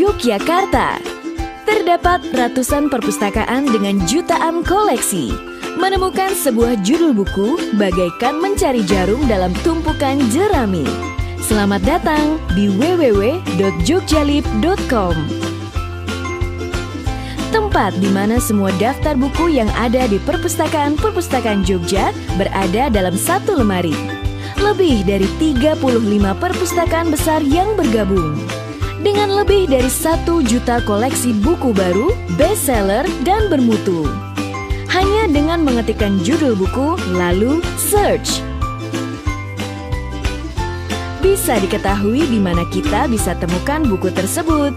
Yogyakarta. Terdapat ratusan perpustakaan dengan jutaan koleksi. Menemukan sebuah judul buku bagaikan mencari jarum dalam tumpukan jerami. Selamat datang di www.jogjalib.com. Tempat di mana semua daftar buku yang ada di perpustakaan-perpustakaan Jogja berada dalam satu lemari. Lebih dari 35 perpustakaan besar yang bergabung. Dengan lebih dari 1 juta koleksi buku baru, bestseller, dan bermutu. Hanya dengan mengetikkan judul buku, lalu search. Bisa diketahui di mana kita bisa temukan buku tersebut.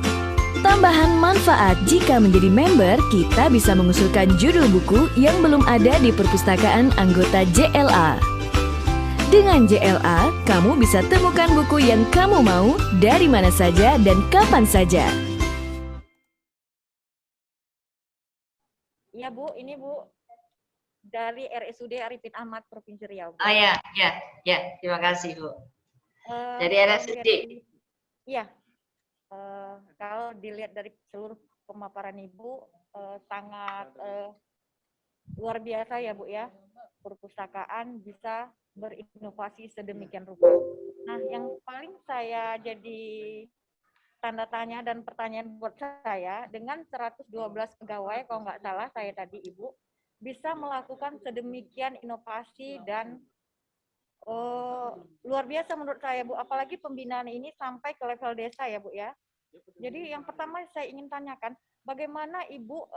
Tambahan manfaat jika menjadi member, kita bisa mengusulkan judul buku yang belum ada di perpustakaan anggota JLA. Dengan JLA, kamu bisa temukan buku yang kamu mau dari mana saja dan kapan saja. Iya Bu, ini Bu dari RSUD Arifin Ahmad Provinsi Riau. Oh ya, terima kasih Bu. Dari RSUD. Iya, kalau dilihat dari seluruh pemaparan Ibu sangat luar biasa ya Bu ya. Perpustakaan bisa berinovasi sedemikian rupa. Nah, yang paling saya jadi tanda tanya dan pertanyaan buat saya, dengan 112 pegawai, kalau nggak salah saya tadi Ibu, bisa melakukan sedemikian inovasi dan luar biasa menurut saya Bu, apalagi pembinaan ini sampai ke level desa ya Bu ya. Jadi yang pertama saya ingin tanyakan, bagaimana Ibu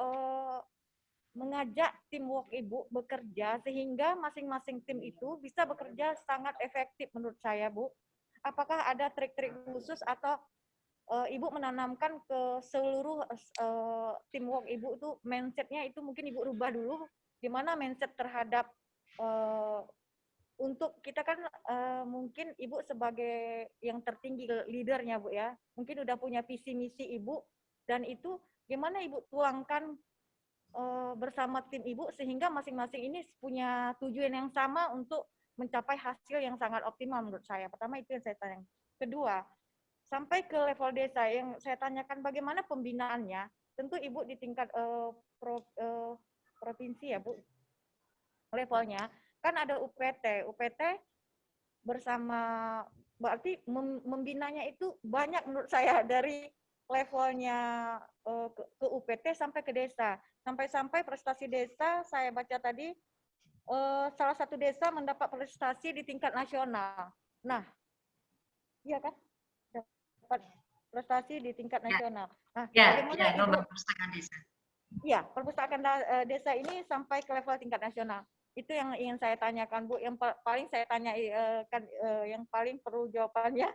mengajak teamwork Ibu bekerja sehingga masing-masing tim itu bisa bekerja sangat efektif menurut saya Bu. Apakah ada trik-trik khusus atau Ibu menanamkan ke seluruh teamwork Ibu itu mindset-nya itu mungkin Ibu rubah dulu, gimana mindset terhadap untuk kita kan mungkin Ibu sebagai yang tertinggi leadernya Bu ya, mungkin udah punya visi misi Ibu dan itu gimana Ibu tuangkan bersama tim Ibu sehingga masing-masing ini punya tujuan yang sama untuk mencapai hasil yang sangat optimal menurut saya. Pertama itu yang saya tanya. Kedua, sampai ke level desa yang saya tanyakan bagaimana pembinaannya. Tentu Ibu di tingkat provinsi ya Bu, levelnya kan ada UPT. UPT bersama berarti membinanya itu banyak menurut saya dari levelnya ke UPT sampai ke desa. Sampai-sampai prestasi desa, saya baca tadi, salah satu desa mendapat prestasi di tingkat nasional. Nah, iya kan? Dapat prestasi di tingkat nasional. Nah, bagaimana nomor perpustakaan desa. Iya, perpustakaan desa ini sampai ke level tingkat nasional. Itu yang ingin saya tanyakan, Bu. Yang paling saya tanya, yang paling perlu jawabannya,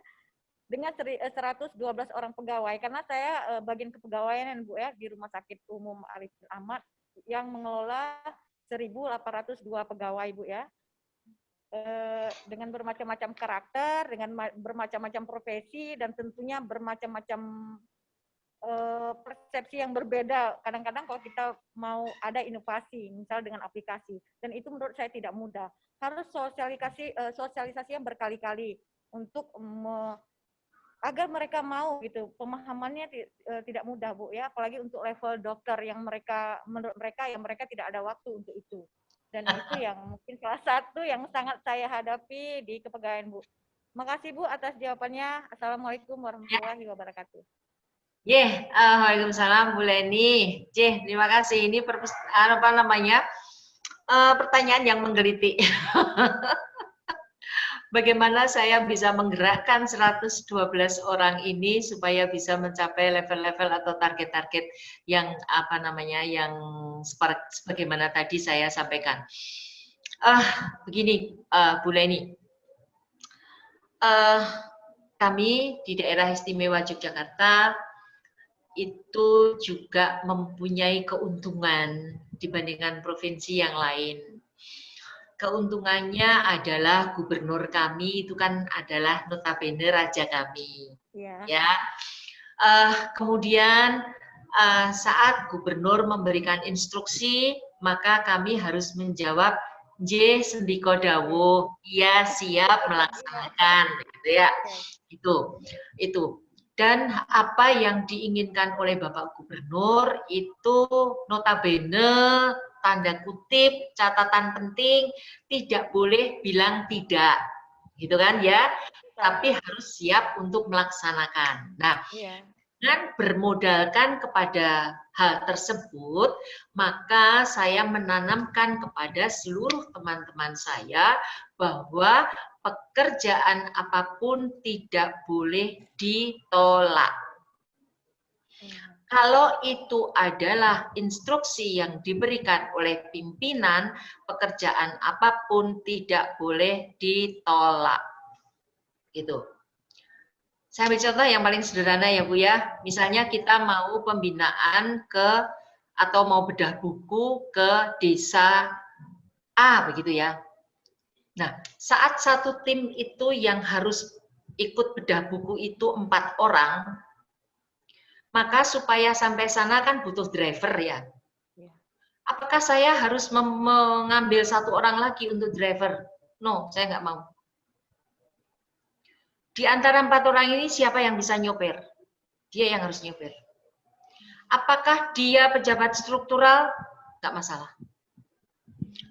dengan 112 orang pegawai, karena saya bagian kepegawaian Bu ya di Rumah Sakit Umum Arifin Ahmad yang mengelola 1.802 pegawai Bu ya, dengan bermacam-macam karakter, dengan bermacam-macam profesi dan tentunya bermacam-macam persepsi yang berbeda. Kadang-kadang kalau kita mau ada inovasi, misal dengan aplikasi, dan itu menurut saya tidak mudah. Harus sosialisasi yang berkali-kali untuk agar mereka mau gitu. Pemahamannya tidak mudah Bu ya, apalagi untuk level dokter yang menurut mereka yang mereka tidak ada waktu untuk itu. Dan itu yang mungkin salah satu yang sangat saya hadapi di kepegawaian Bu. Makasih Bu atas jawabannya. Assalamualaikum warahmatullahi wabarakatuh. Waalaikumsalam Bu Leni. Terima kasih. Ini pertanyaan yang menggelitik. Bagaimana saya bisa menggerakkan 112 orang ini supaya bisa mencapai level-level atau target-target yang yang sebagaimana tadi saya sampaikan. Begini, Bu Leni, kami di daerah istimewa Yogyakarta itu juga mempunyai keuntungan dibandingkan provinsi yang lain. Keuntungannya adalah gubernur kami itu kan adalah notabene raja kami, ya. Kemudian saat gubernur memberikan instruksi, maka kami harus menjawab J sendiko dawuh, iya siap melaksanakan, gitu ya. Itu. Dan apa yang diinginkan oleh Bapak Gubernur itu notabene, tanda kutip, catatan penting, tidak boleh bilang tidak, gitu kan ya, tapi harus siap untuk melaksanakan. Nah, dengan bermodalkan kepada hal tersebut, maka saya menanamkan kepada seluruh teman-teman saya bahwa pekerjaan apapun tidak boleh ditolak. Kalau itu adalah instruksi yang diberikan oleh pimpinan, pekerjaan apapun tidak boleh ditolak. Gitu. Saya ambil contoh yang paling sederhana ya Bu ya. Misalnya kita mau pembinaan atau mau bedah buku ke desa A begitu ya. Nah, saat satu tim itu yang harus ikut bedah buku itu 4 orang, maka supaya sampai sana kan butuh driver ya. Apakah saya harus mengambil 1 orang lagi untuk driver? No, saya nggak mau. Di antara 4 orang ini siapa yang bisa nyopir? Dia yang harus nyopir. Apakah dia pejabat struktural? Nggak masalah.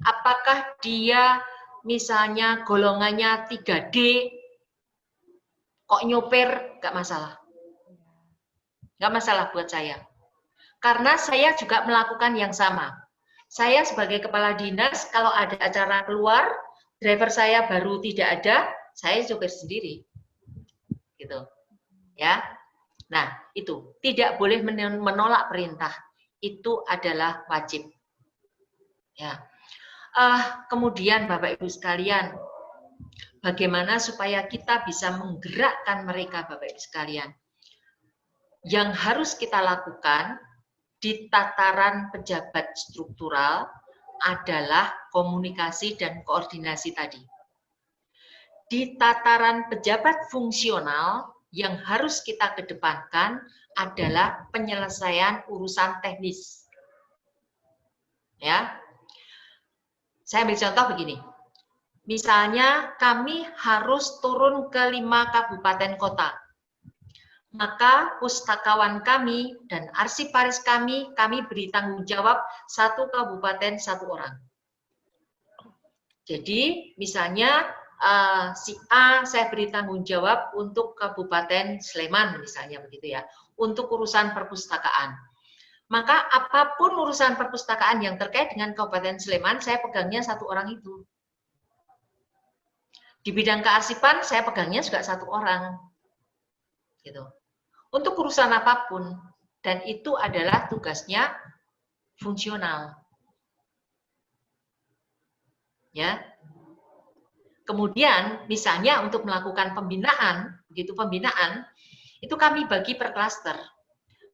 Apakah dia misalnya golongannya 3D? Kok nyopir? Nggak masalah. Nggak masalah buat saya. Karena saya juga melakukan yang sama. Saya sebagai kepala dinas, kalau ada acara keluar, driver saya baru tidak ada, saya nyopir sendiri. Gitu ya. Nah, itu tidak boleh menolak perintah, itu adalah wajib ya. Kemudian Bapak Ibu sekalian, bagaimana supaya kita bisa menggerakkan mereka Bapak Ibu sekalian? Yang harus kita lakukan di tataran pejabat struktural adalah komunikasi dan koordinasi tadi. Di tataran pejabat fungsional yang harus kita kedepankan adalah penyelesaian urusan teknis. Ya, saya ambil contoh begini. Misalnya kami harus turun ke 5 kabupaten kota. Maka pustakawan kami dan arsiparis kami beri tanggung jawab 1 kabupaten 1 orang. Jadi misalnya si A saya beri tanggung jawab untuk Kabupaten Sleman misalnya begitu ya, untuk urusan perpustakaan. Maka apapun urusan perpustakaan yang terkait dengan Kabupaten Sleman, saya pegangnya 1 orang itu. Di bidang kearsipan saya pegangnya juga 1 orang. Gitu. Untuk urusan apapun, dan itu adalah tugasnya fungsional. Ya. Kemudian misalnya untuk melakukan pembinaan, begitu pembinaan, itu kami bagi per klaster.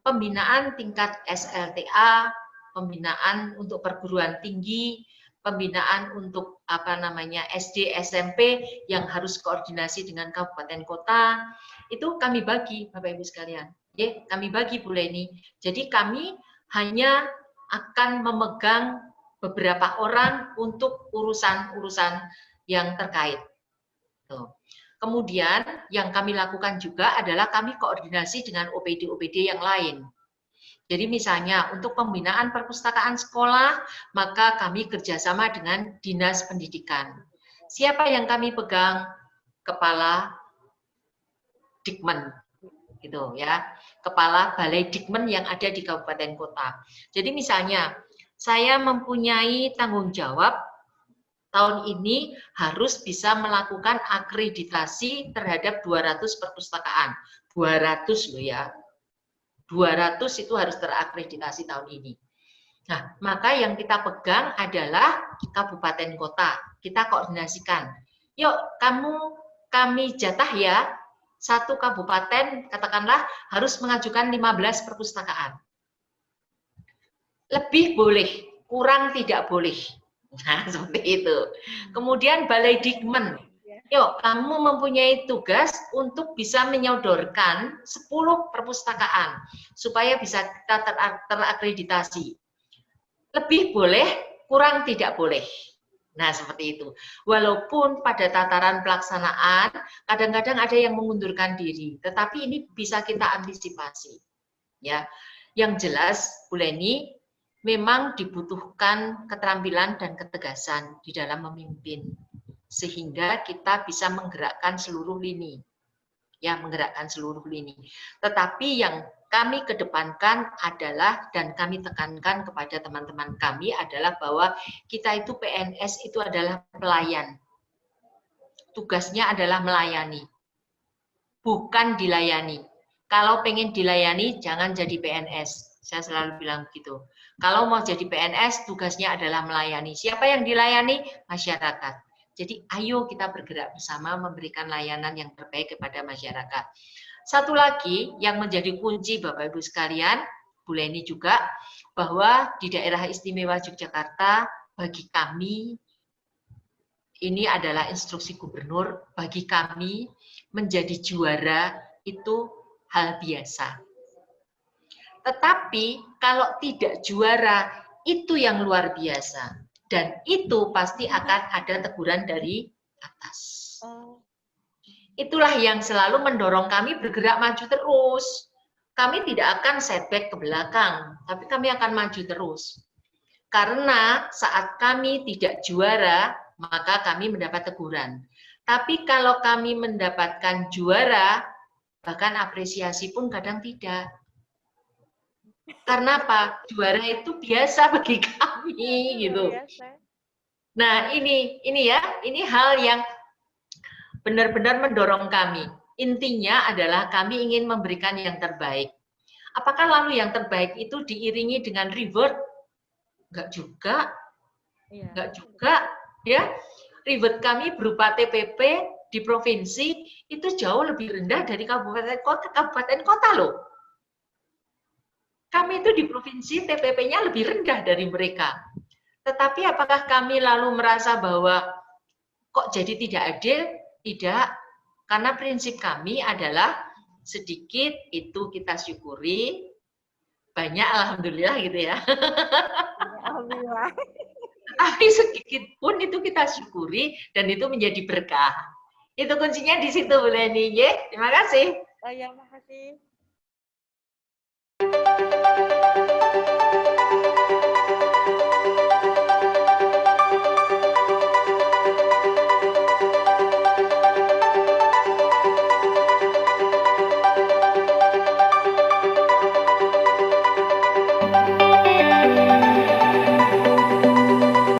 Pembinaan tingkat SLTA, pembinaan untuk perguruan tinggi, pembinaan untuk SD, SMP yang harus koordinasi dengan kabupaten kota, itu kami bagi Bapak Ibu sekalian. Ya, kami bagi Bu Leni. Jadi kami hanya akan memegang beberapa orang untuk urusan-urusan yang terkait. Tuh. Kemudian yang kami lakukan juga adalah kami koordinasi dengan OPD-OPD yang lain. Jadi misalnya untuk pembinaan perpustakaan sekolah, maka kami kerjasama dengan Dinas Pendidikan. Siapa yang kami pegang? Kepala Dikmen, gitu ya. Kepala Balai Dikmen yang ada di kabupaten kota. Jadi misalnya saya mempunyai tanggung jawab tahun ini harus bisa melakukan akreditasi terhadap 200 perpustakaan. 200 loh ya. 200 itu harus terakreditasi tahun ini. Nah, maka yang kita pegang adalah kabupaten kota. Kita koordinasikan. Yuk, kami jatah ya, 1 kabupaten katakanlah harus mengajukan 15 perpustakaan. Lebih boleh, kurang tidak boleh. Nah, seperti itu. Kemudian Balai Dikmen, yuk kamu mempunyai tugas untuk bisa menyodorkan 10 perpustakaan supaya bisa kita terakreditasi. Lebih boleh, kurang tidak boleh. Nah, seperti itu. Walaupun pada tataran pelaksanaan, kadang-kadang ada yang mengundurkan diri, tetapi ini bisa kita antisipasi. Ya, yang jelas, Bu Leni, memang dibutuhkan keterampilan dan ketegasan di dalam memimpin, sehingga kita bisa menggerakkan seluruh lini. Ya, menggerakkan seluruh lini. Tetapi yang kami kedepankan adalah, dan kami tekankan kepada teman-teman kami adalah bahwa kita itu PNS itu adalah pelayan. Tugasnya adalah melayani, bukan dilayani. Kalau pengen dilayani, jangan jadi PNS. Saya selalu bilang begitu. Kalau mau jadi PNS, tugasnya adalah melayani. Siapa yang dilayani? Masyarakat. Jadi ayo kita bergerak bersama memberikan layanan yang terbaik kepada masyarakat. Satu lagi yang menjadi kunci Bapak Ibu sekalian, Bu Leni juga, bahwa di daerah istimewa Yogyakarta, bagi kami, ini adalah instruksi gubernur, bagi kami menjadi juara itu hal biasa. Tetapi kalau tidak juara, itu yang luar biasa. Dan itu pasti akan ada teguran dari atas. Itulah yang selalu mendorong kami bergerak maju terus. Kami tidak akan setback ke belakang, tapi kami akan maju terus. Karena saat kami tidak juara, maka kami mendapat teguran. Tapi kalau kami mendapatkan juara, bahkan apresiasi pun kadang tidak. Karena apa? Juara itu biasa bagi kami, gitu. Nah, ini hal yang benar-benar mendorong kami. Intinya adalah kami ingin memberikan yang terbaik. Apakah lalu yang terbaik itu diiringi dengan reward? Enggak juga. Enggak juga, ya. Reward kami berupa TPP di provinsi itu jauh lebih rendah dari kabupaten kota loh. Kami itu di provinsi TPP-nya lebih rendah dari mereka. Tetapi apakah kami lalu merasa bahwa kok jadi tidak adil? Tidak, karena prinsip kami adalah sedikit itu kita syukuri, banyak alhamdulillah gitu ya. Alhamdulillah. Tapi sedikit pun itu kita syukuri dan itu menjadi berkah. Itu kuncinya di situ Bu Leni. Terima kasih. Oh ya, makasih.